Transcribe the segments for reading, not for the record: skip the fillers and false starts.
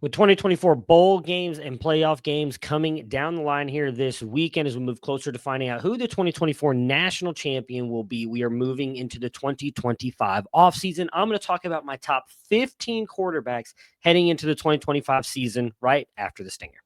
With 2024 bowl games and playoff games coming down the line here this weekend as we move closer to finding out who the 2024 national champion will be, we are moving into the 2025 offseason. I'm going to talk about my top 15 quarterbacks heading into the 2025 season right after the stinger.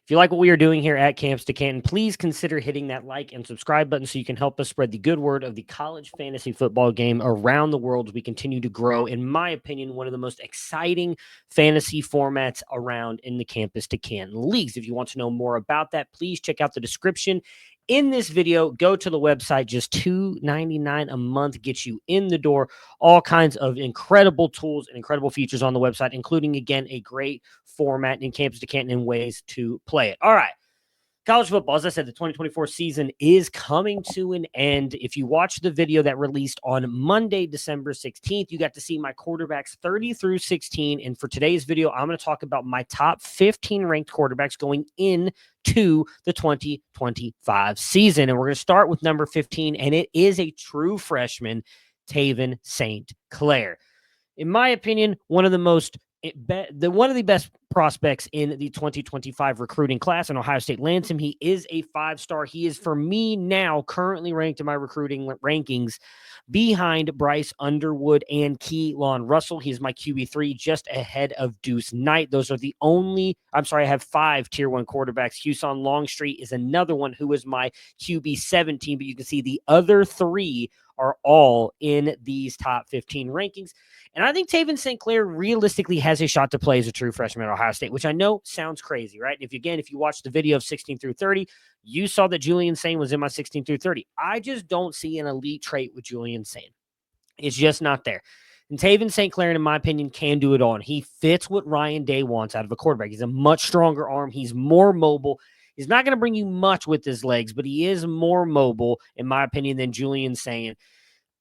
If you like what we are doing here at Camps to Canton, please consider hitting that like and subscribe button so you can help us spread the good word of the college fantasy football game around the world as we continue to grow. In my opinion, one of the most exciting fantasy formats around in the Campus to Canton leagues. If you want to know more about that, please check out the description in this video. Go to the website. Just $2.99 a month gets you in the door. All kinds of incredible tools and incredible features on the website, including, again, a great format in Campus to Canton and ways to play it. All right. College football, as I said, the 2024 season is coming to an end. If you watch the video that released on Monday, December 16th, you got to see my quarterbacks 30 through 16. And for today's video, I'm going to talk about my top 15 ranked quarterbacks going into the 2025 season. And we're going to start with number 15, and it is a true freshman, Tavon St. Clair. In my opinion, one of the best prospects in the 2025 recruiting class, and Ohio State lands him. He is a 5-star. He is, for me now, currently ranked in my recruiting rankings behind Bryce Underwood and Keelan Russell. He's my QB3, just ahead of Deuce Knight. Those are the only, I have 5 tier 1 quarterbacks. Houston Longstreet is another one who is my QB17, but you can see the other 3 are all in these top 15 rankings. And I think Tavon St. Clair realistically has a shot to play as a true freshman at Ohio State, which I know sounds crazy, right? If you watch the video of 16 through 30, you saw that Julian Sain was in my 16 through 30. I just don't see an elite trait with Julian Sain. It's just not there. And Tavon St. Clair, in my opinion, can do it all. And he fits what Ryan Day wants out of a quarterback. He's a much stronger arm. He's more mobile. He's not going to bring you much with his legs, but he is more mobile, in my opinion, than Julian Sain.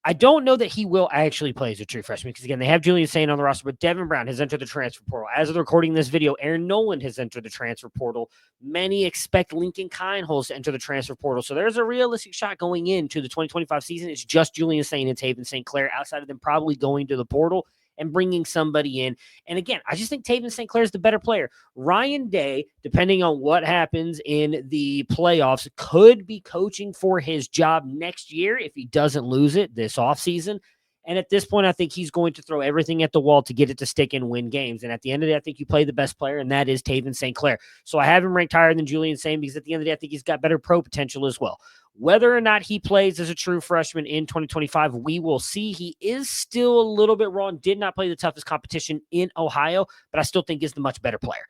I don't know that he will actually play as a true freshman because, again, they have Julian Sain on the roster, but Devin Brown has entered the transfer portal. As of recording this video, Aaron Nolan has entered the transfer portal. Many expect Lincoln Kineholz to enter the transfer portal. So there's a realistic shot going into the 2025 season. It's just Julian Sain and Tavon St. Clair, outside of them probably going to the portal and bringing somebody in. And again, I just think Tavon St. Clair is the better player. Ryan Day, depending on what happens in the playoffs, could be coaching for his job next year if he doesn't lose it this offseason. And at this point, I think he's going to throw everything at the wall to get it to stick and win games. And at the end of the day, I think you play the best player, and that is Tavon St. Clair. So I have him ranked higher than Julian Sain because at the end of the day, I think he's got better pro potential as well. Whether or not he plays as a true freshman in 2025, we will see. He is still a little bit raw and did not play the toughest competition in Ohio, but I still think is the much better player.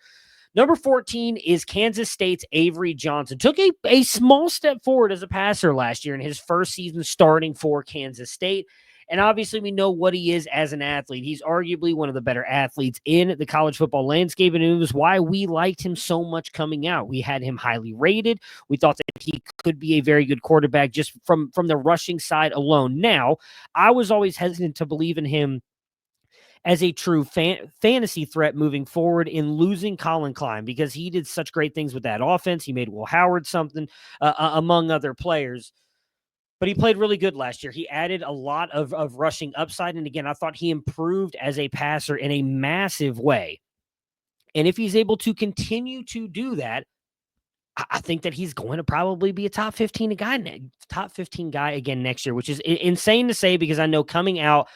Number 14 is Kansas State's Avery Johnson. Took a small step forward as a passer last year in his first season starting for Kansas State. And obviously, we know what he is as an athlete. He's arguably one of the better athletes in the college football landscape, and it was why we liked him so much coming out. We had him highly rated. We thought that he could be a very good quarterback just from the rushing side alone. Now, I was always hesitant to believe in him as a true fantasy threat moving forward in losing Colin Klein because he did such great things with that offense. He made Will Howard something, among other players. But he played really good last year. He added a lot of rushing upside. And again, I thought he improved as a passer in a massive way. And if he's able to continue to do that, I think that he's going to probably be a top 15 guy again next year, which is insane to say because I know coming out,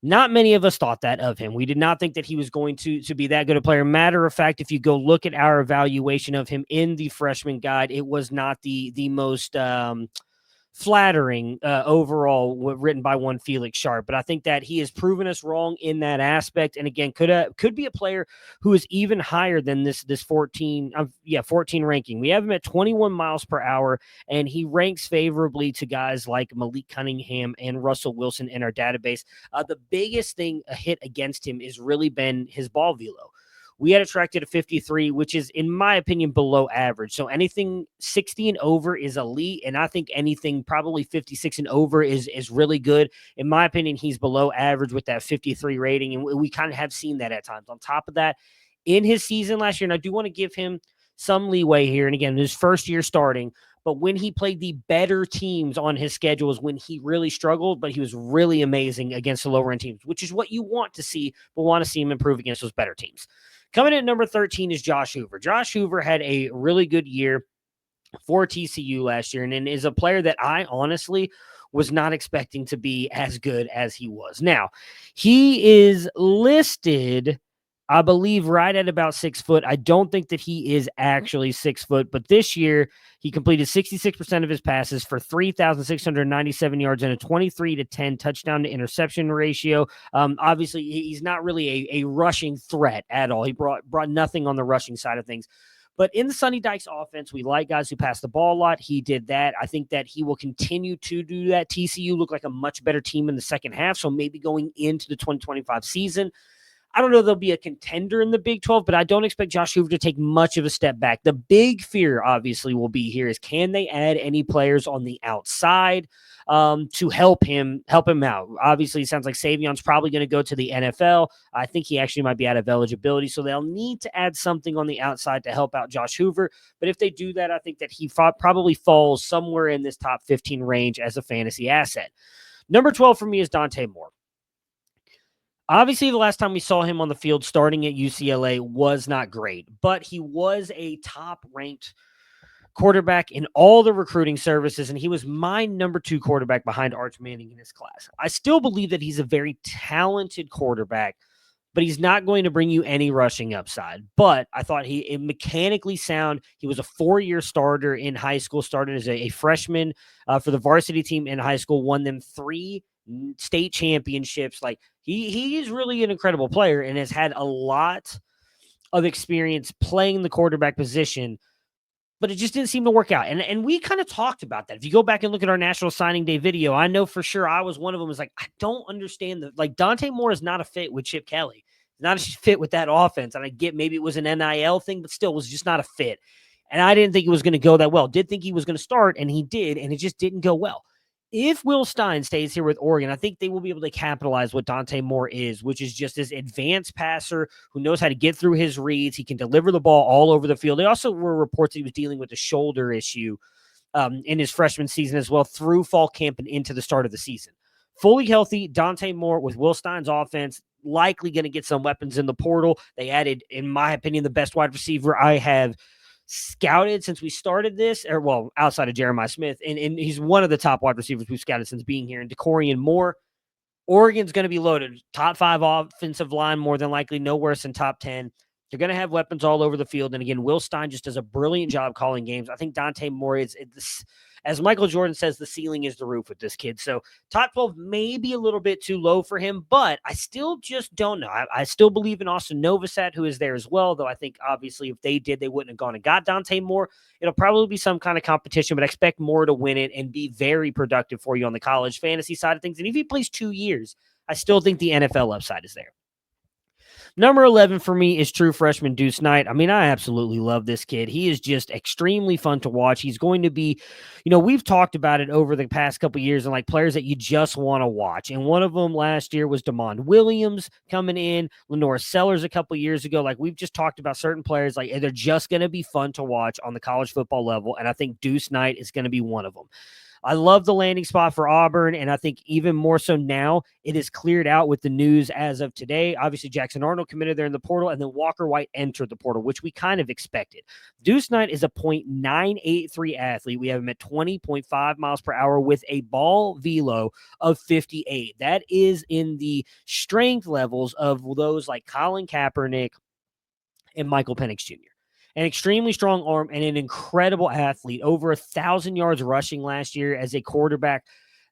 not many of us thought that of him. We did not think that he was going to be that good a player. Matter of fact, if you go look at our evaluation of him in the freshman guide, it was not the most flattering overall, written by one Felix Sharp. But I think that he has proven us wrong in that aspect. And again, could be a player who is even higher than this 14 ranking. We have him at 21 miles per hour, and he ranks favorably to guys like Malik Cunningham and Russell Wilson in our database. The biggest thing a hit against him has really been his ball velo. We had it tracked at a 53, which is, in my opinion, below average. So anything 60 and over is elite, and I think anything probably 56 and over is really good. In my opinion, he's below average with that 53 rating, and we kind of have seen that at times. On top of that, in his season last year, and I do want to give him some leeway here, and again, his first year starting, but when he played the better teams on his schedule is when he really struggled, but he was really amazing against the lower end teams, which is what you want to see, but want to see him improve against those better teams. Coming in at number 13 is Josh Hoover. Josh Hoover had a really good year for TCU last year and is a player that I honestly was not expecting to be as good as he was. Now, he is listed, I believe, right at about 6 foot. I don't think that he is actually 6 foot, but this year he completed 66% of his passes for 3,697 yards and a 23-10 touchdown to interception ratio. Obviously, he's not really a rushing threat at all. He brought nothing on the rushing side of things. But in the Sonny Dykes offense, we like guys who pass the ball a lot. He did that. I think that he will continue to do that. TCU looked like a much better team in the second half, so maybe going into the 2025 season, I don't know if they'll be a contender in the Big 12, but I don't expect Josh Hoover to take much of a step back. The big fear, obviously, will be here is can they add any players on the outside to help him out? Obviously, it sounds like Savion's probably going to go to the NFL. I think he actually might be out of eligibility, so they'll need to add something on the outside to help out Josh Hoover. But if they do that, I think that he probably falls somewhere in this top 15 range as a fantasy asset. Number 12 for me is Dante Moore. Obviously, the last time we saw him on the field starting at UCLA was not great, but he was a top-ranked quarterback in all the recruiting services, and he was my number 2 quarterback behind Arch Manning in his class. I still believe that he's a very talented quarterback, but he's not going to bring you any rushing upside. But I thought he mechanically sound. He was a 4-year starter in high school, started as a freshman for the varsity team in high school, won them 3 state championships. Like he is really an incredible player and has had a lot of experience playing the quarterback position, but it just didn't seem to work out. And we kind of talked about that. If you go back and look at our National Signing Day video, I know for sure I was one of them was like, I don't understand Dante Moore is not a fit with Chip Kelly. Not a fit with that offense. And I get maybe it was an NIL thing, but still was just not a fit. And I didn't think it was going to go that well. Did think he was going to start, and he did, and it just didn't go well. If Will Stein stays here with Oregon, I think they will be able to capitalize what Dante Moore is, which is just this advanced passer who knows how to get through his reads. He can deliver the ball all over the field. There also were reports that he was dealing with a shoulder issue in his freshman season as well through fall camp and into the start of the season. Fully healthy, Dante Moore with Will Stein's offense, likely going to get some weapons in the portal. They added, in my opinion, the best wide receiver I have scouted since we started this, outside of Jeremiah Smith, and he's one of the top wide receivers we've scouted since being here, and DeCorian Moore. Oregon's going to be loaded. Top 5 offensive line, more than likely, no worse than top 10. They're going to have weapons all over the field, and again, Will Stein just does a brilliant job calling games. I think Dante Moore is, as Michael Jordan says, the ceiling is the roof with this kid. So top 12 may be a little bit too low for him, but I still just don't know. I still believe in Austin Novosad, who is there as well, though I think obviously if they did, they wouldn't have gone and got Dante Moore. It'll probably be some kind of competition, but I expect Moore to win it and be very productive for you on the college fantasy side of things. And if he plays 2 years, I still think the NFL upside is there. Number 11 for me is true freshman Deuce Knight. I mean, I absolutely love this kid. He is just extremely fun to watch. He's going to be, we've talked about it over the past couple of years and like players that you just want to watch. And one of them last year was DeMond Williams coming in, Lenore Sellers a couple of years ago. Like we've just talked about certain players, like they're just going to be fun to watch on the college football level. And I think Deuce Knight is going to be one of them. I love the landing spot for Auburn, and I think even more so now, it is cleared out with the news as of today. Obviously, Jackson Arnold committed there in the portal, and then Walker White entered the portal, which we kind of expected. Deuce Knight is a .983 athlete. We have him at 20.5 miles per hour with a ball velo of 58. That is in the strength levels of those like Colin Kaepernick and Michael Penix Jr. An extremely strong arm and an incredible athlete, over 1,000 yards rushing last year as a quarterback.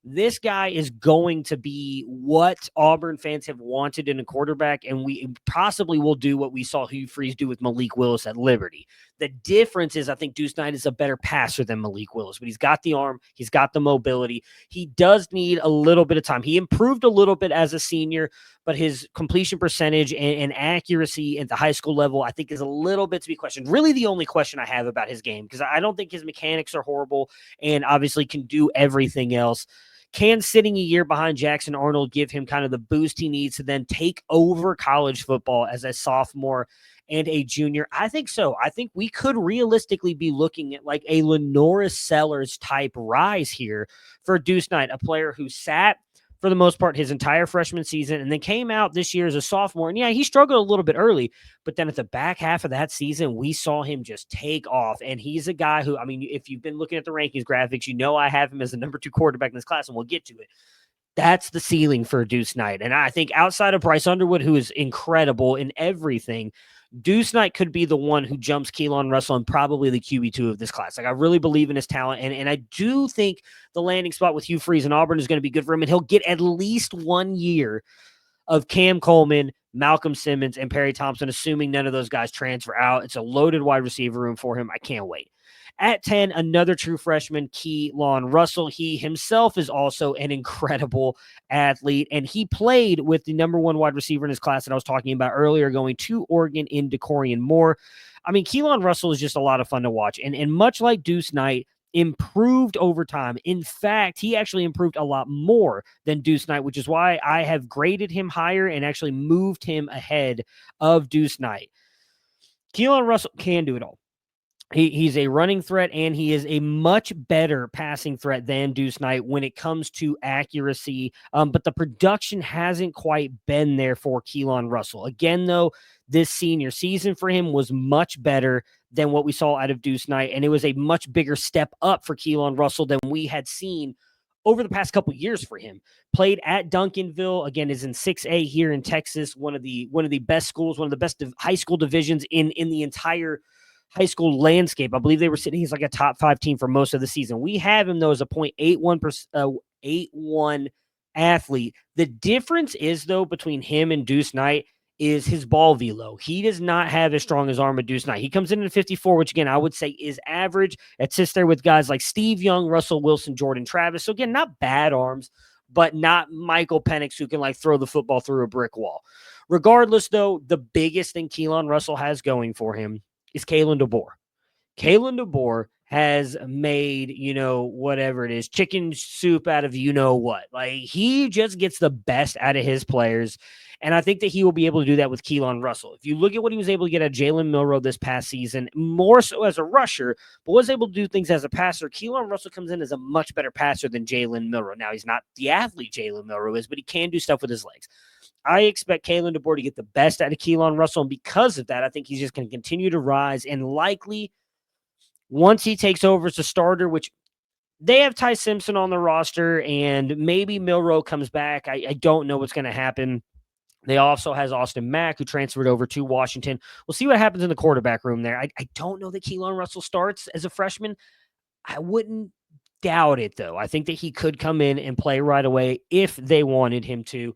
This guy is going to be what Auburn fans have wanted in a quarterback, and we possibly will do what we saw Hugh Freeze do with Malik Willis at Liberty. The difference is I think Deuce Knight is a better passer than Malik Willis, but he's got the arm, he's got the mobility. He does need a little bit of time. He improved a little bit as a senior, but his completion percentage and accuracy at the high school level, I think, is a little bit to be questioned. Really the only question I have about his game, because I don't think his mechanics are horrible and obviously can do everything else. Can sitting a year behind Jackson Arnold give him kind of the boost he needs to then take over college football as a sophomore and a junior? I think so. I think we could realistically be looking at like a Lenora Sellers type rise here for Deuce Knight, a player who sat for the most part his entire freshman season and then came out this year as a sophomore. And yeah, he struggled a little bit early, but then at the back half of that season, we saw him just take off. And he's a guy who, I mean, if you've been looking at the rankings graphics, you know I have him as the number 2 quarterback in this class, and we'll get to it. That's the ceiling for Deuce Knight. And I think outside of Bryce Underwood, who is incredible in everything, Deuce Knight could be the one who jumps Keelan Russell and probably the QB2 of this class. Like, I really believe in his talent, and I do think the landing spot with Hugh Freeze and Auburn is going to be good for him, and he'll get at least 1 year of Cam Coleman, Malcolm Simmons, and Perry Thompson, assuming none of those guys transfer out. It's a loaded wide receiver room for him. I can't wait. At 10, another true freshman, Keelan Russell. He himself is also an incredible athlete, and he played with the number 1 wide receiver in his class that I was talking about earlier, going to Oregon in DeCorian Moore. I mean, Keelan Russell is just a lot of fun to watch, and much like Deuce Knight, improved over time. In fact, he actually improved a lot more than Deuce Knight, which is why I have graded him higher and actually moved him ahead of Deuce Knight. Keelan Russell can do it all. He's a running threat, and he is a much better passing threat than Deuce Knight when it comes to accuracy. But the production hasn't quite been there for Keelan Russell. Again, though, this senior season for him was much better than what we saw out of Deuce Knight, and it was a much bigger step up for Keelan Russell than we had seen over the past couple years for him. Played at Duncanville, again, is in 6A here in Texas, one of the best schools, one of the best high school divisions in the entire high school landscape. I believe they were sitting as like a top 5 team for most of the season. We have him, though, as a 0.81 athlete. The difference is, though, between him and Deuce Knight is his ball velo. He does not have as strong as arm as Deuce Knight. He comes in at 54, which, again, I would say is average. It sits there with guys like Steve Young, Russell Wilson, Jordan Travis. So, again, not bad arms, but not Michael Penix, who can like throw the football through a brick wall. Regardless, though, the biggest thing Keelan Russell has going for him is Kalen DeBoer. Kalen DeBoer has made, whatever it is, chicken soup out of what. Like, he just gets the best out of his players, and I think that he will be able to do that with Keelan Russell. If you look at what he was able to get at Jalen Milroe this past season, more so as a rusher, but was able to do things as a passer, Keelan Russell comes in as a much better passer than Jalen Milroe. Now, he's not the athlete Jalen Milroe is, but he can do stuff with his legs. I expect Kalen DeBoer to get the best out of Keelan Russell, and because of that, I think he's just going to continue to rise, and likely once he takes over as a starter, which they have Ty Simpson on the roster, and maybe Milroe comes back. I don't know what's going to happen. They also has Austin Mack, who transferred over to Washington. We'll see what happens in the quarterback room there. I don't know that Keelan Russell starts as a freshman. I wouldn't doubt it, though. I think that he could come in and play right away if they wanted him to.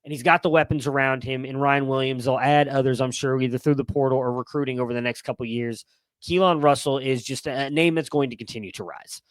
And he's got the weapons around him. And Ryan Williams, they'll add others, I'm sure, either through the portal or recruiting over the next couple of years. Keelan Russell is just a name that's going to continue to rise.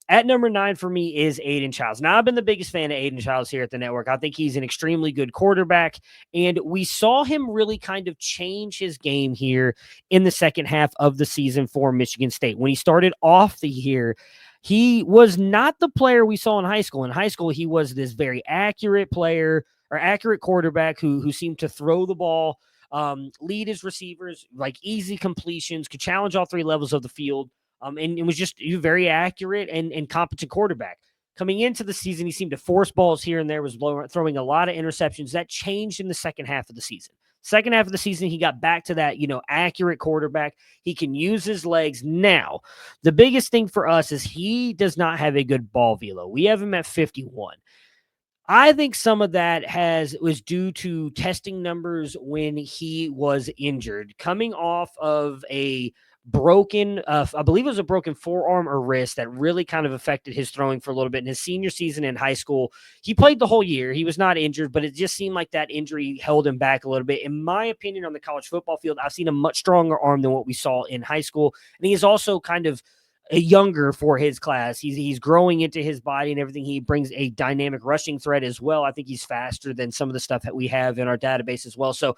At number 9 for me is Aiden Childs. Now, I've been the biggest fan of Aiden Childs here at the network. I think he's an extremely good quarterback, and we saw him really kind of change his game here in the second half of the season for Michigan State. When he started off the year, he was not the player we saw in high school. In high school, he was this very accurate player, or accurate quarterback who seemed to throw the ball, lead his receivers, like easy completions, could challenge all 3 levels of the field, and was just a very accurate and competent quarterback. Coming into the season, he seemed to force balls here and there, was throwing a lot of interceptions. That changed in the second half of the season. Second half of the season, he got back to that, accurate quarterback. He can use his legs. Now, the biggest thing for us is he does not have a good ball velo. We have him at 51. I think some of that was due to testing numbers when he was injured, coming off of a broken, I believe it was a broken forearm or wrist that really kind of affected his throwing for a little bit. In his senior season in high school, he played the whole year. He was not injured, but it just seemed like that injury held him back a little bit. In my opinion, on the college football field, I've seen a much stronger arm than what we saw in high school. And he is also kind of younger for his class. He's growing into his body and everything. He brings a dynamic rushing threat as well. I think he's faster than some of the stuff that we have in our database as well. So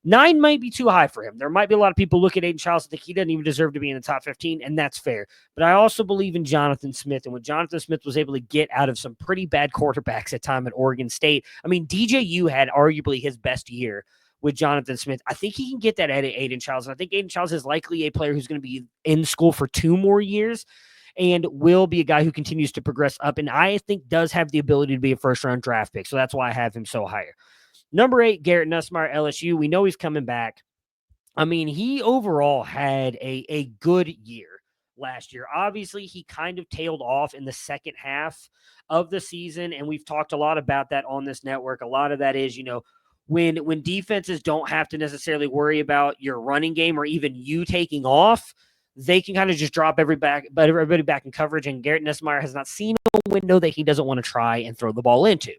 9 might be too high for him. There might be a lot of people look at Aiden Childs and think he doesn't even deserve to be in the top 15, and that's fair. But I also believe in Jonathan Smith, and what Jonathan Smith was able to get out of some pretty bad quarterbacks at time at Oregon State. I mean, DJU had arguably his best year with Jonathan Smith. I think he can get that at Aiden Childs, and I think Aiden Childs is likely a player who's going to be in school for 2 more years and will be a guy who continues to progress up, and I think does have the ability to be a first-round draft pick, so that's why I have him so higher. Number 8, Garrett Nussmeier, LSU. We know he's coming back. I mean, he overall had a good year last year. Obviously, he kind of tailed off in the second half of the season, and we've talked a lot about that on this network. A lot of that is, when defenses don't have to necessarily worry about your running game or even you taking off, they can kind of just drop everybody back in coverage, and Garrett Nussmeier has not seen a window that he doesn't want to try and throw the ball into.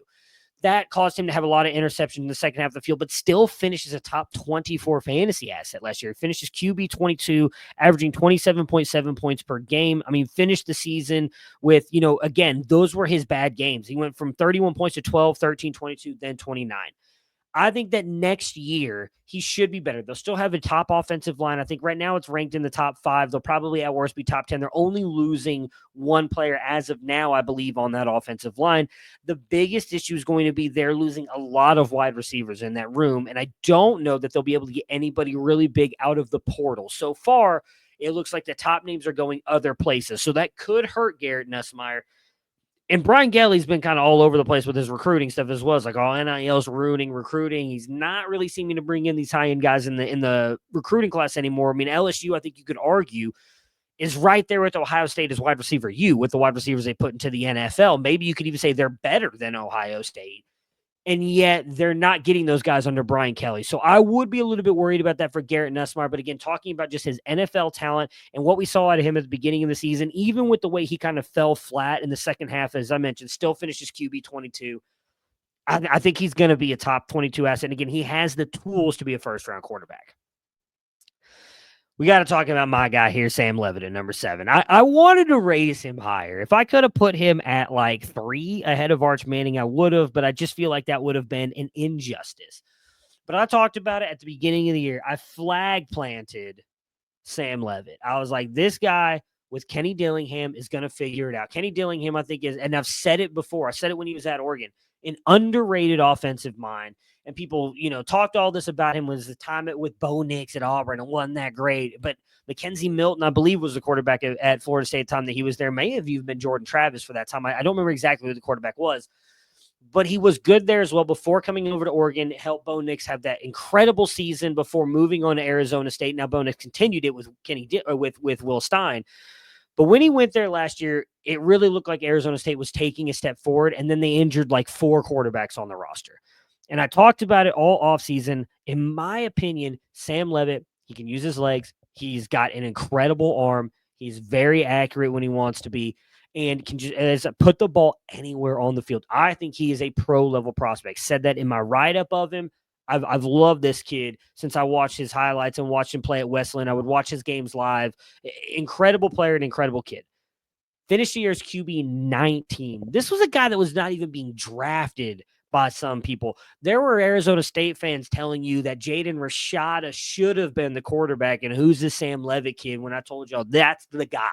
That caused him to have a lot of interceptions in the second half of the field, but still finishes a top 24 fantasy asset last year. He finishes QB 22, averaging 27.7 points per game. I mean, finished the season with, again, those were his bad games. He went from 31 points to 12, 13, 22, then 29. I think that next year he should be better. They'll still have a top offensive line. I think right now it's ranked in the top 5. They'll probably at worst be top 10. They're only losing one player as of now, I believe, on that offensive line. The biggest issue is going to be they're losing a lot of wide receivers in that room, and I don't know that they'll be able to get anybody really big out of the portal. So far, it looks like the top names are going other places, so that could hurt Garrett Nussmeier. And Brian Gelly's been kind of all over the place with his recruiting stuff as well. It's like, NIL's ruining recruiting. He's not really seeming to bring in these high-end guys in the recruiting class anymore. I mean, LSU, I think you could argue, is right there with Ohio State as wide receiver with the wide receivers they put into the NFL. Maybe you could even say they're better than Ohio State. And yet they're not getting those guys under Brian Kelly. So I would be a little bit worried about that for Garrett Nussmeier. But again, talking about just his NFL talent and what we saw out of him at the beginning of the season, even with the way he kind of fell flat in the second half, as I mentioned, still finishes QB 22. I think he's going to be a top 22 asset. And again, he has the tools to be a first-round quarterback. We got to talk about my guy here, Sam Levitt, at number 7. I wanted to raise him higher. If I could have put him at like 3 ahead of Arch Manning, I would have, but I just feel like that would have been an injustice. But I talked about it at the beginning of the year. I flag planted Sam Levitt. I was like, this guy with Kenny Dillingham is going to figure it out. Kenny Dillingham, I think, is, and I've said it before. I said it when he was at Oregon, an underrated offensive mind. And people, talked all this about him was the time with Bo Nix at Auburn and wasn't that great. But Mackenzie Milton, I believe, was the quarterback at Florida State at the time that he was there. May have even been Jordan Travis for that time. I don't remember exactly who the quarterback was. But he was good there as well before coming over to Oregon. Helped Bo Nix have that incredible season before moving on to Arizona State. Now Bo Nix continued it with with Will Stein. But when he went there last year, it really looked like Arizona State was taking a step forward, and then they injured like 4 quarterbacks on the roster. And I talked about it all offseason. In my opinion, Sam Levitt, he can use his legs. He's got an incredible arm. He's very accurate when he wants to be and can just put the ball anywhere on the field. I think he is a pro-level prospect. Said that in my write-up of him. I've loved this kid since I watched his highlights and watched him play at Wesleyan. I would watch his games live. Incredible player and incredible kid. Finished the year as QB 19. This was a guy that was not even being drafted by some people. There were Arizona State fans telling you that Jaden Rashada should have been the quarterback, and who's this Sam Levitt kid, when I told y'all that's the guy.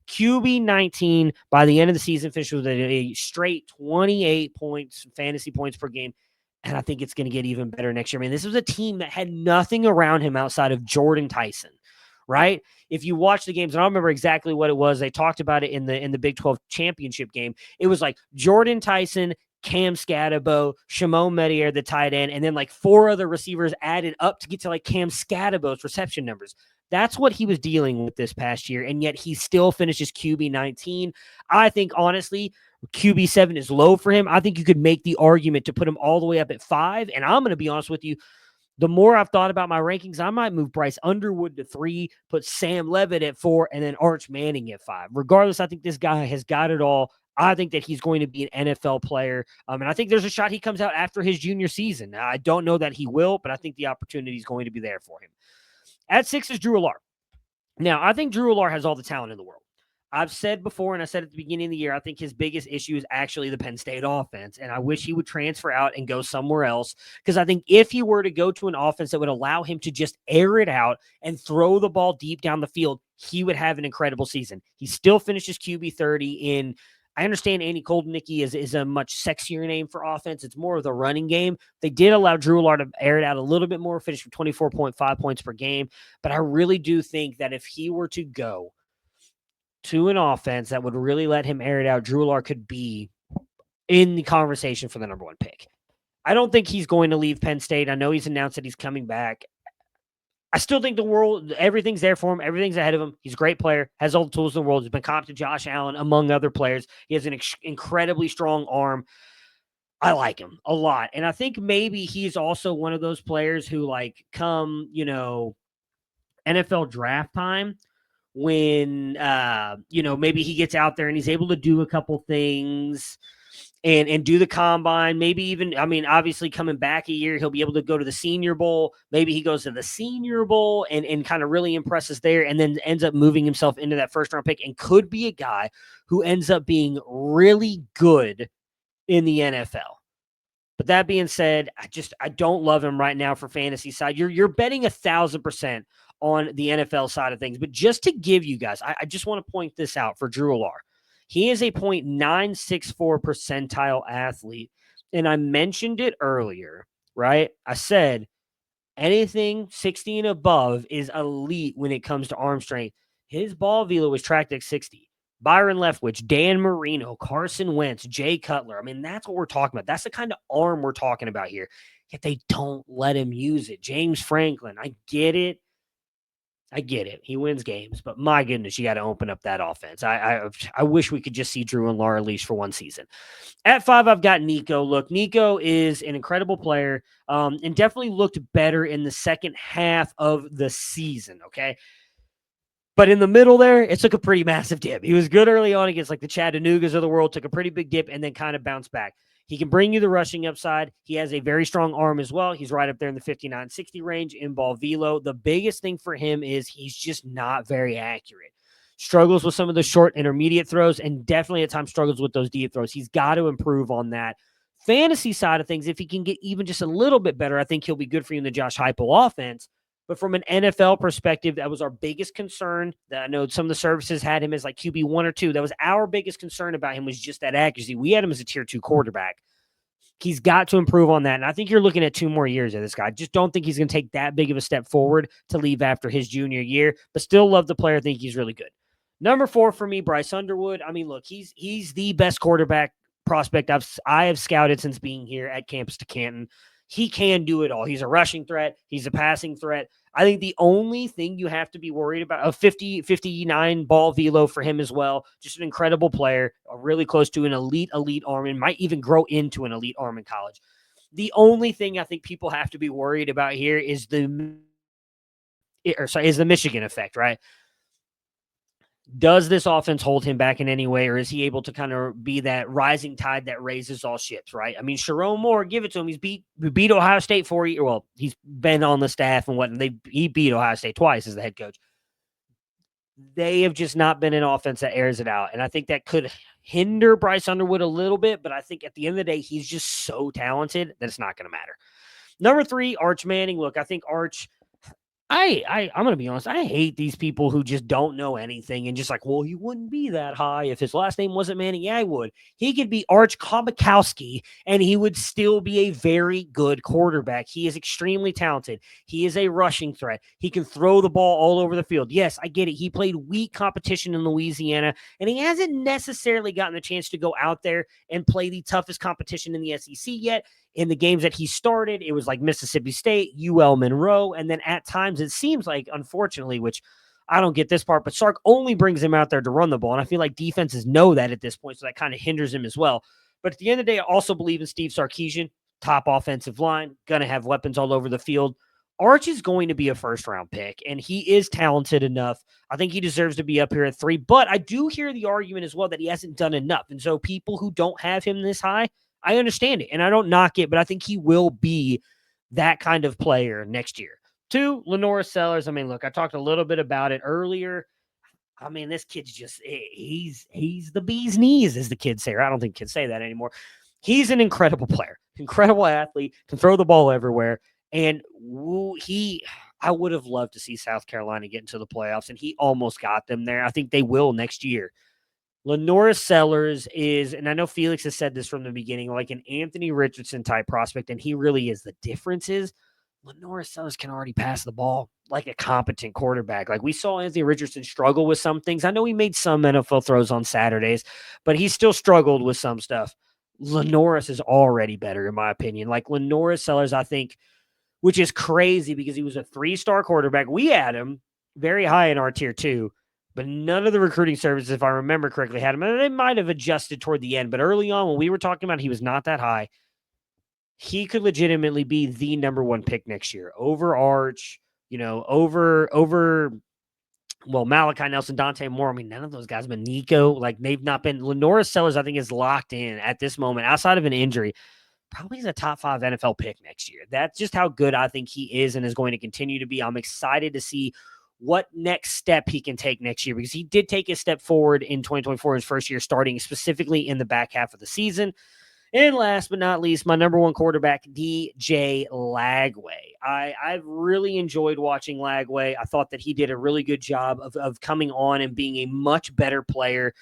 QB 19 by the end of the season, finished with a straight 28 points, fantasy points per game. And I think it's going to get even better next year. I mean, this was a team that had nothing around him outside of Jordan Tyson, right? If you watch the games, and I don't remember exactly what it was, they talked about it in the Big 12 championship game. It was like Jordan Tyson, Cam Scatabo, Shimon Medier, the tight end, and then like 4 other receivers added up to get to like Cam Scatabo's reception numbers. That's what he was dealing with this past year, and yet he still finishes QB 19. I think, honestly, QB 7 is low for him. I think you could make the argument to put him all the way up at 5, and I'm going to be honest with you, the more I've thought about my rankings, I might move Bryce Underwood to 3, put Sam Levitt at 4, and then Arch Manning at 5. Regardless, I think this guy has got it all. I think that he's going to be an NFL player, and I think there's a shot he comes out after his junior season. Now, I don't know that he will, but I think the opportunity is going to be there for him. At 6 is Drew Allar. Now, I think Drew Allar has all the talent in the world. I've said before, and I said at the beginning of the year, I think his biggest issue is actually the Penn State offense. And I wish he would transfer out and go somewhere else. Because I think if he were to go to an offense that would allow him to just air it out and throw the ball deep down the field, he would have an incredible season. He still finishes QB 30 in. I understand Andy Koldenicki is a much sexier name for offense. It's more of the running game. They did allow Drew Lar to air it out a little bit more, finish with 24.5 points per game. But I really do think that if he were to go to an offense that would really let him air it out, Drew Lar could be in the conversation for the number 1 pick. I don't think he's going to leave Penn State. I know he's announced that he's coming back. I still think everything's there for him. Everything's ahead of him. He's a great player, has all the tools in the world. He's been comped to Josh Allen, among other players. He has an incredibly strong arm. I like him a lot. And I think maybe he's also one of those players who, like, come, NFL draft time, when maybe he gets out there and he's able to do a couple things and do the combine, maybe even, obviously coming back a year, he'll be able to go to the Senior Bowl. Maybe he goes to the Senior Bowl and kind of really impresses there, and then ends up moving himself into that first round pick and could be a guy who ends up being really good in the NFL. But that being said, I don't love him right now for fantasy side. You're betting 1,000% on the NFL side of things. But just to give you guys, I just want to point this out for Drew Lar. He is a .964 percentile athlete. And I mentioned it earlier, right? I said anything 60 and above is elite when it comes to arm strength. His ball velo was tracked at 60. Byron Leftwich, Dan Marino, Carson Wentz, Jay Cutler. That's what we're talking about. That's the kind of arm we're talking about here. Yet they don't let him use it. James Franklin, I get it. He wins games, but my goodness, you got to open up that offense. I wish we could just see Drew and Lar at least for one season. At 5, I've got Nico. Look, Nico is an incredible player, and definitely looked better in the second half of the season, okay? But in the middle there, it took a pretty massive dip. He was good early on against like the Chattanoogas of the world, took a pretty big dip, and then kind of bounced back. He can bring you the rushing upside. He has a very strong arm as well. He's right up there in the 59-60 range in ball velo. The biggest thing for him is he's just not very accurate. Struggles with some of the short intermediate throws, and definitely at times struggles with those deep throws. He's got to improve on that. Fantasy side of things, if he can get even just a little bit better, I think he'll be good for you in the Josh Heupel offense. But from an NFL perspective, that was our biggest concern. That I know some of the services had him as like QB 1 or 2. That was our biggest concern about him, was just that accuracy. We had him as a tier 2 quarterback. He's got to improve on that. And I think you're looking at 2 more years of this guy. I just don't think he's going to take that big of a step forward to leave after his junior year, but still love the player. I think he's really good. Number 4 for me, Bryce Underwood. Look, he's the best quarterback prospect I have scouted since being here at campus to Canton. He can do it all. He's a rushing threat. He's a passing threat. I think the only thing you have to be worried about, a 59 ball velo for him as well. Just an incredible player, really close to an elite arm, and might even grow into an elite arm in college. The only thing I think people have to be worried about here is the Michigan effect, right? Does this offense hold him back in any way, or is he able to kind of be that rising tide that raises all ships, right? Sharon Moore, give it to him. He beat Ohio State 4 years. Well, he's been on the staff and whatnot. He beat Ohio State twice as the head coach. They have just not been an offense that airs it out, and I think that could hinder Bryce Underwood a little bit, but I think at the end of the day, he's just so talented that it's not going to matter. Number 3, Arch Manning. Look, I think Arch... I'm going to be honest. I hate these people who just don't know anything and just like, well, he wouldn't be that high if his last name wasn't Manning. Yeah, I would. He could be Arch Komikowski, and he would still be a very good quarterback. He is extremely talented. He is a rushing threat. He can throw the ball all over the field. Yes, I get it. He played weak competition in Louisiana, and he hasn't necessarily gotten the chance to go out there and play the toughest competition in the SEC yet. In the games that he started, it was like Mississippi State, UL Monroe, and then at times it seems like, unfortunately, which I don't get this part, but Sark only brings him out there to run the ball, and I feel like defenses know that at this point, so that kind of hinders him as well. But at the end of the day, I also believe in Steve Sarkisian, top offensive line, going to have weapons all over the field. Arch is going to be a first-round pick, and he is talented enough. I think he deserves to be up here at 3, but I do hear the argument as well that he hasn't done enough, and so people who don't have him this high, I understand it, and I don't knock it, but I think he will be that kind of player next year. 2, Lenora Sellers. Look, I talked a little bit about it earlier. I mean, this kid's just he's the bee's knees, as the kids say. Or I don't think kids say that anymore. He's an incredible player, incredible athlete, can throw the ball everywhere. And I would have loved to see South Carolina get into the playoffs, and he almost got them there. I think they will next year. Lenora Sellers is, and I know Felix has said this from the beginning, like an Anthony Richardson type prospect, and he really is. The difference is Lenora Sellers can already pass the ball like a competent quarterback. Like we saw Anthony Richardson struggle with some things. I know he made some NFL throws on Saturdays, but he still struggled with some stuff. Lenoris is already better, in my opinion. Like Lenora Sellers, I think, which is crazy because he was a 3-star quarterback. We had him very high in our tier 2, but none of the recruiting services, if I remember correctly, had him. And they might have adjusted toward the end, but early on when we were talking about, he was not that high. He could legitimately be the number 1 pick next year over Arch, over Malachi Nelson, Dante Moore. I mean, none of those guys, but Nico, like they've not been. Lenora Sellers, I think, is locked in at this moment outside of an injury. Probably is a top 5 NFL pick next year. That's just how good I think he is and is going to continue to be. I'm excited to see what next step he can take next year because he did take a step forward in 2024, his first year starting specifically in the back half of the season. And last but not least, my number 1 quarterback, DJ Lagway. I've really enjoyed watching Lagway. I thought that he did a really good job of coming on and being a much better player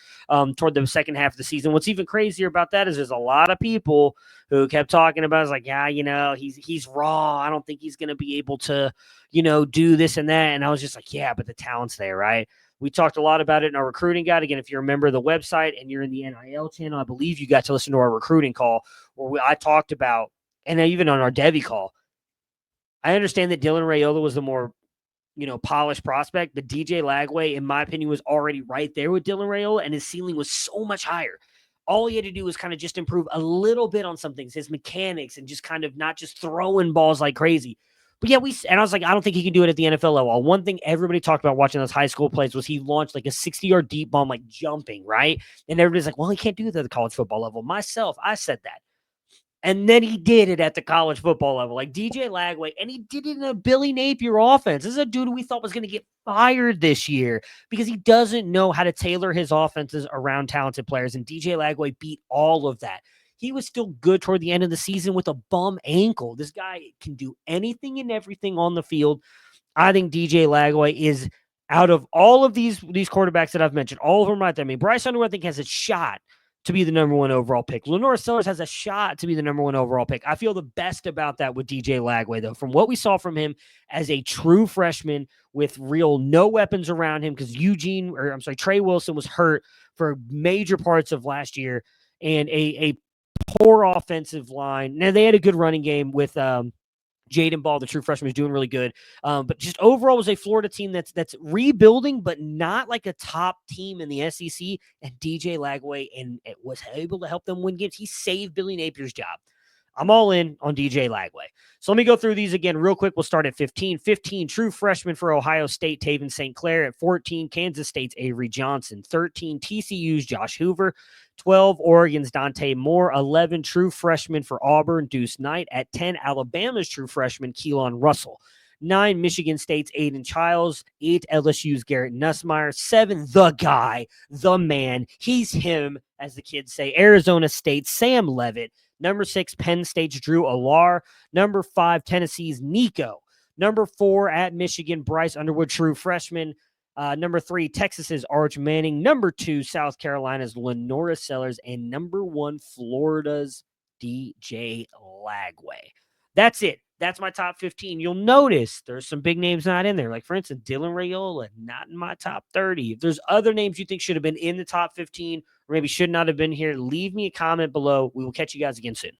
toward the second half of the season. What's even crazier about that is there's a lot of people who kept talking about it's like, yeah, he's raw. I don't think he's going to be able to, do this and that. And I was just like, yeah, but the talent's there, right? We talked a lot about it in our recruiting guide. Again, if you're a member of the website and you're in the NIL channel, I believe you got to listen to our recruiting call where I talked about, and even on our Devi call, I understand that Dylan Raiola was the more, polished prospect, but DJ Lagway, in my opinion, was already right there with Dylan Raiola, and his ceiling was so much higher. All he had to do was kind of just improve a little bit on some things, his mechanics, and just kind of not just throwing balls like crazy. But yeah, I was like, I don't think he can do it at the NFL level. One thing everybody talked about watching those high school plays was he launched like a 60-yard deep bomb, like jumping, right? And everybody's like, well, he can't do that at the college football level. Myself, I said that. And then he did it at the college football level, like DJ Lagway, and he did it in a Billy Napier offense. This is a dude we thought was going to get fired this year because he doesn't know how to tailor his offenses around talented players, and DJ Lagway beat all of that. He was still good toward the end of the season with a bum ankle. This guy can do anything and everything on the field. I think DJ Lagway is, out of all of these quarterbacks that I've mentioned, all of them right there. I mean, Bryce Underwood, I think, has a shot to be the number 1 overall pick. Lenora Sellers has a shot to be the number 1 overall pick. I feel the best about that with DJ Lagway, though, from what we saw from him as a true freshman with real no weapons around him because Trey Wilson was hurt for major parts of last year, and a poor offensive line. Now, they had a good running game with Jaden Ball, the true freshman, is doing really good. But just overall was a Florida team that's rebuilding, but not like a top team in the SEC. And DJ Lagway and it was able to help them win games. He saved Billy Napier's job. I'm all in on DJ Lagway. So let me go through these again real quick. We'll start at 15. 15, true freshman for Ohio State, Taven St. Clair. At 14, Kansas State's Avery Johnson. 13, TCU's Josh Hoover. 12, Oregon's Dante Moore. 11, true freshman for Auburn, Deuce Knight. At 10, Alabama's true freshman, Keelan Russell. 9, Michigan State's Aiden Childs. 8, LSU's Garrett Nussmeier. 7, the guy, the man. He's him, as the kids say. Arizona State's Sam Levitt. Number 6, Penn State's Drew Allar. Number 5, Tennessee's Nico. Number 4, at Michigan, Bryce Underwood, true freshman. Number 3, Texas's Arch Manning. Number 2, South Carolina's Lenora Sellers. And number 1, Florida's DJ Lagway. That's it. That's my top 15. You'll notice there's some big names not in there. Like, for instance, Dylan Raiola, not in my top 30. If there's other names you think should have been in the top 15 or maybe should not have been here, leave me a comment below. We will catch you guys again soon.